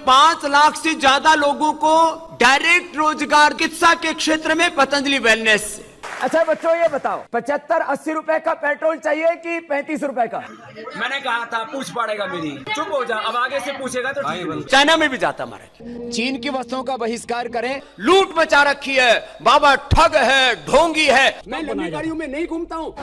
5 लाख से ज्यादा लोगों को डायरेक्ट रोजगार चिकित्सा के क्षेत्र में पतंजलि वेलनेस से। अच्छा बच्चों ये बताओ 75-80 रुपए का पेट्रोल चाहिए कि 35 रुपए का? मैंने कहा था पूछ पड़ेगा मेरी, चुप हो जा, अब आगे से पूछेगा तो ठीक। चाइना में भी जाता महाराज। चीन की वस्तुओं का बहिष्कार करें। लूट मचा रखी है, बाबा ठग है, ढोंगी है। मैं लंबी गाड़ियों में नहीं घूमता हूँ।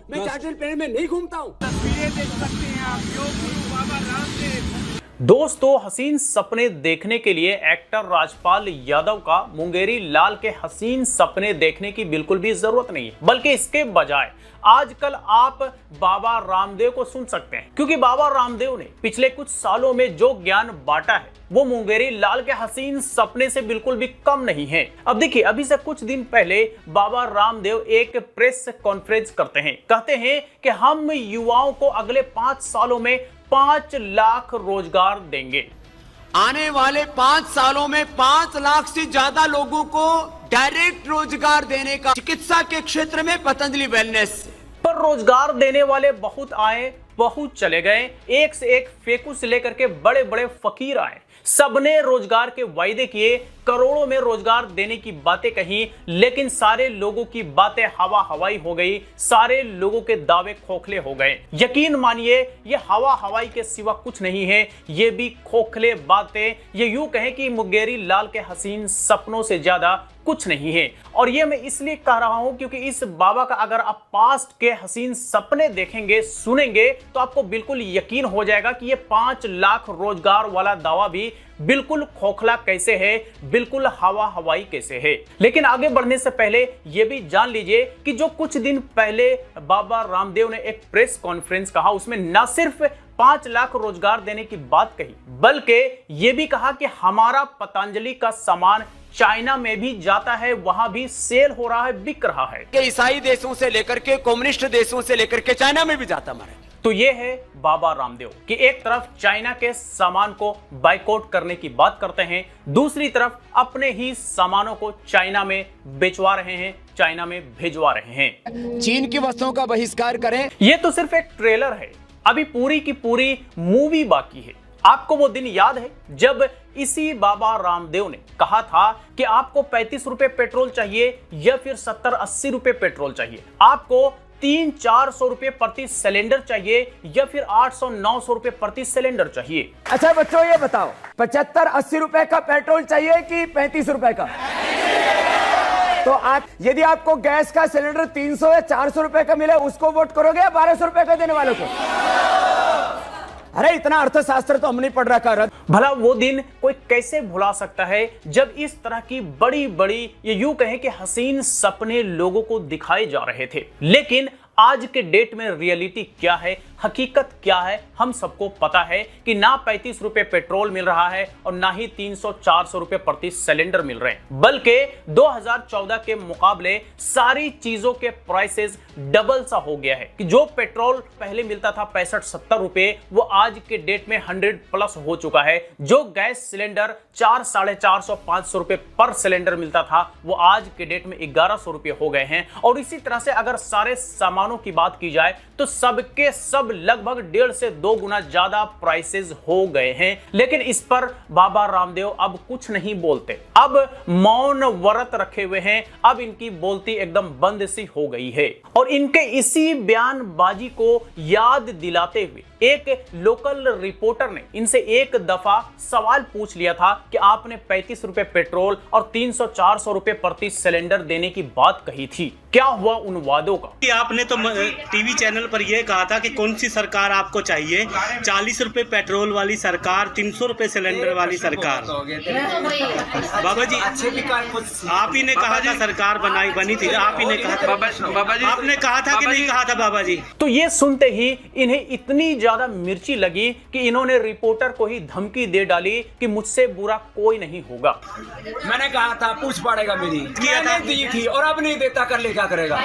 मैं चार्टर्ड प्लेन में नहीं घूमता हूँ। तस्वीरें देख सकते हैं आप, योग गुरु बाबा रामदेव। दोस्तों, हसीन सपने देखने के लिए एक्टर राजपाल यादव का मुंगेरी लाल के हसीन सपने देखने की बिल्कुल भी जरूरत नहीं है, बल्कि इसके बजाय आजकल आप बाबा रामदेव को सुन सकते हैं, क्योंकि बाबा रामदेव ने पिछले कुछ सालों में जो ज्ञान बांटा है वो मुंगेरी लाल के हसीन सपने से बिल्कुल भी कम नहीं है। अब देखिए, अभी से कुछ दिन पहले बाबा रामदेव एक प्रेस कॉन्फ्रेंस करते हैं, कहते हैं कि हम युवाओं को अगले 5 सालों में 5 लाख रोजगार देंगे। आने वाले 5 सालों में 5 लाख से ज्यादा लोगों को डायरेक्ट रोजगार देने का चिकित्सा के क्षेत्र में पतंजलि वेलनेस से। पर रोजगार देने वाले बहुत आए, बहुत चले गए। एक से एक फेकू से लेकर के बड़े बड़े फकीर आए, सबने रोजगार के वायदे किए, करोड़ों में रोजगार देने की बातें कही, लेकिन सारे लोगों की बातें हवा हवाई हो गई, सारे लोगों के दावे खोखले हो गए। यकीन मानिए, ये हवा हवाई के सिवा कुछ नहीं है, ये भी खोखले बातें, ये यूं कहें कि मुंगेरी लाल के हसीन सपनों से ज्यादा कुछ नहीं है। और ये मैं इसलिए कह रहा हूं क्योंकि इस बाबा का अगर आप पास्ट के हसीन सपने देखेंगे, सुनेंगे, तो आपको बिल्कुल यकीन हो जाएगा कि ये 5 लाख रोजगार वाला दावा भी बिल्कुल खोखला कैसे है, बिल्कुल हवा हवाई कैसे है। लेकिन आगे बढ़ने से पहले यह भी जान लीजिए कि जो कुछ दिन पहले बाबा रामदेव ने एक प्रेस कॉन्फ्रेंस कहा, उसमें न सिर्फ 5 लाख रोजगार देने की बात कही, बल्कि यह भी कहा कि हमारा पतंजलि का सामान चाइना में भी जाता है, वहां भी सेल हो रहा है, बिक रहा है। ईसाई देशों से लेकर के कम्युनिस्ट देशों से लेकर के चाइना में भी जाता महाराज। तो ये है बाबा रामदेव कि एक तरफ चाइना के सामान को बाइकआउट करने की बात करते हैं, दूसरी तरफ अपने ही सामानों को चाइना में बेचवा रहे हैं, चाइना में भेजवा रहे हैं। चीन की वस्तुओं का बहिष्कार करें। ये तो सिर्फ एक ट्रेलर है, अभी पूरी की पूरी मूवी बाकी है। आपको वो दिन याद है जब इसी बाबा रामदेव ने कहा था कि आपको 35 रुपए पेट्रोल चाहिए या फिर 70-80 रुपए पेट्रोल चाहिए, आपको 300-400 रुपए प्रति सिलेंडर चाहिए या फिर 800-900 रुपए प्रति सिलेंडर चाहिए। अच्छा बच्चों ये बताओ 75-80 रुपए का पेट्रोल चाहिए कि 35 रुपए का? तो आप यदि आपको गैस का सिलेंडर 300 या 400 रुपए का मिले, उसको वोट करोगे या 1200 रुपए का देने वालों को? अरे इतना अर्थशास्त्र तो हम नहीं पढ़ रखा। भला वो दिन कोई कैसे भुला सकता है जब इस तरह की बड़ी बड़ी, ये यूं कहें कि हसीन सपने लोगों को दिखाए जा रहे थे। लेकिन आज के डेट में रियलिटी क्या है, हकीकत क्या है, हम सबको पता है कि ना 35 रुपए पेट्रोल मिल रहा है और ना ही 300-400 रुपए प्रति सिलेंडर मिल रहे हैं, बल्कि 2014 के मुकाबले सारी चीजों के प्राइसेस डबल सा हो गया है कि जो पेट्रोल पहले मिलता था 65-70 रुपए, वो आज के डेट में 100+ हो चुका है। जो गैस सिलेंडर 400-450-500 रुपए पर सिलेंडर मिलता था, वो आज के डेट में 1100 रुपए हो गए हैं। और इसी तरह से अगर सारे सामानों की बात की जाए तो सबके सब लगभग 1.5 से 2 गुना ज्यादा प्राइसेस हो गए हैं। लेकिन इस पर बाबा रामदेव अब कुछ नहीं बोलते, अब मौन व्रत रखे हुए हैं, अब इनकी बोलती एकदम बंद सी हो गई है। और इनके इसी बयानबाजी को याद दिलाते हुए एक लोकल रिपोर्टर ने इनसे एक दफा सवाल पूछ लिया था कि आपने 35 रुपए पेट्रोल और 300-400 रुपए प्रति सिलेंडर देने की बात कही थी, क्या हुआ उन वादों का? आपने तो टीवी चैनल पर यह कहा था कि कौन सी सरकार आपको चाहिए, 40 रुपए पेट्रोल वाली सरकार, 300 रुपए सिलेंडर वाली सरकार। बाबा जी आप ही ने कहा था सरकार बनी थी, आप ही ने कहा था बाबा जी, आपने कहा था कि नहीं कहा था बाबा जी? तो ये सुनते ही इन्हें इतनी ज्यादा मिर्ची लगी कि इन्होंने रिपोर्टर को ही धमकी दे डाली कि मुझसे बुरा कोई नहीं होगा। मैंने कहा था पूछ पड़ेगा मेरी, मैंने दी थी और अब नहीं देता, कर ले क्या करेगा,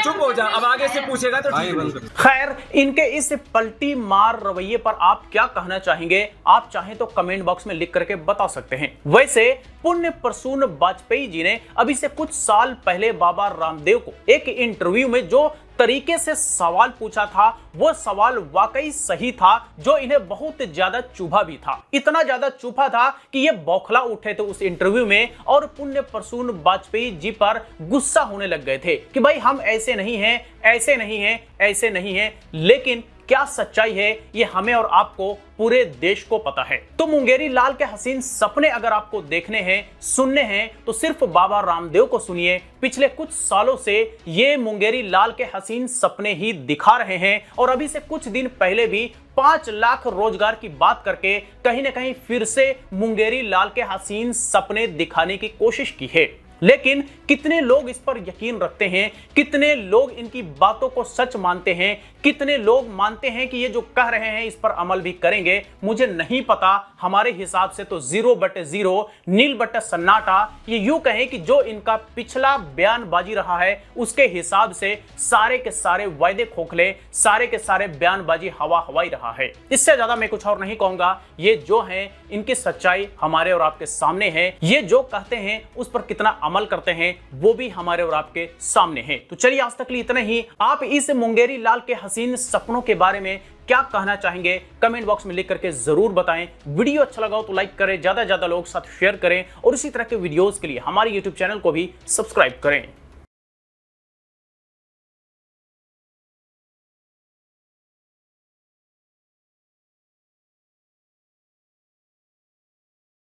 चुप हो जा, अब आगे से पूछेगा तो ठीक। खैर, इनके इस पलटी मार रवैये पर आप क्या कहना चाहेंगे? आप चाहें तो कमेंट बॉक्स में लिख करके बता सकते हैं। वैसे पुण्य प्रसून वाजपेयी जी ने अभी से कुछ साल पहले बाबा रामदेव को एक इंटरव्यू में जो तरीके से सवाल पूछा था वो सवाल वाकई सही था, जो इन्हें बहुत ज्यादा चुभा भी था। इतना ज्यादा चुभा था कि ये बौखला उठे थे उस इंटरव्यू में और पुण्य प्रसून वाजपेयी जी पर गुस्सा होने लग गए थे कि भाई हम ऐसे नहीं हैं, ऐसे नहीं हैं, ऐसे नहीं हैं। लेकिन क्या सच्चाई है ये हमें और आपको, पूरे देश को पता है। तो मुंगेरी लाल के हसीन सपने अगर आपको देखने हैं, सुनने हैं, तो सिर्फ बाबा रामदेव को सुनिए। पिछले कुछ सालों से ये मुंगेरी लाल के हसीन सपने ही दिखा रहे हैं और अभी से कुछ दिन पहले भी 5 लाख रोजगार की बात करके कहीं ना कहीं फिर से मुंगेरी लाल के हसीन सपने दिखाने की कोशिश की है। लेकिन कितने लोग इस पर यकीन रखते हैं, कितने लोग इनकी बातों को सच मानते हैं, कितने लोग मानते हैं कि ये जो कह रहे हैं इस पर अमल भी करेंगे, मुझे नहीं पता। हमारे हिसाब से तो 0/0, नील बटे सन्नाटा। ये यूं कहें कि जो इनका पिछला बयानबाजी रहा है उसके हिसाब से सारे के सारे वायदे खोखले, सारे के सारे बयानबाजी हवा हवाई रहा है। इससे ज्यादा मैं कुछ और नहीं कहूंगा। ये जो है इनकी सच्चाई हमारे और आपके सामने है। ये जो कहते हैं उस पर कितना अमल करते हैं वो भी हमारे और आपके सामने है। तो चलिए आज तक लिए इतना ही। आप इस मुंगेरी लाल के हसीन सपनों के बारे में क्या कहना चाहेंगे कमेंट बॉक्स में लिख करके जरूर बताएं। वीडियो अच्छा लगा हो तो लाइक करें, ज्यादा से ज्यादा लोग साथ शेयर करें और इसी तरह के वीडियोस के लिए हमारे YouTube चैनल को भी सब्सक्राइब करें।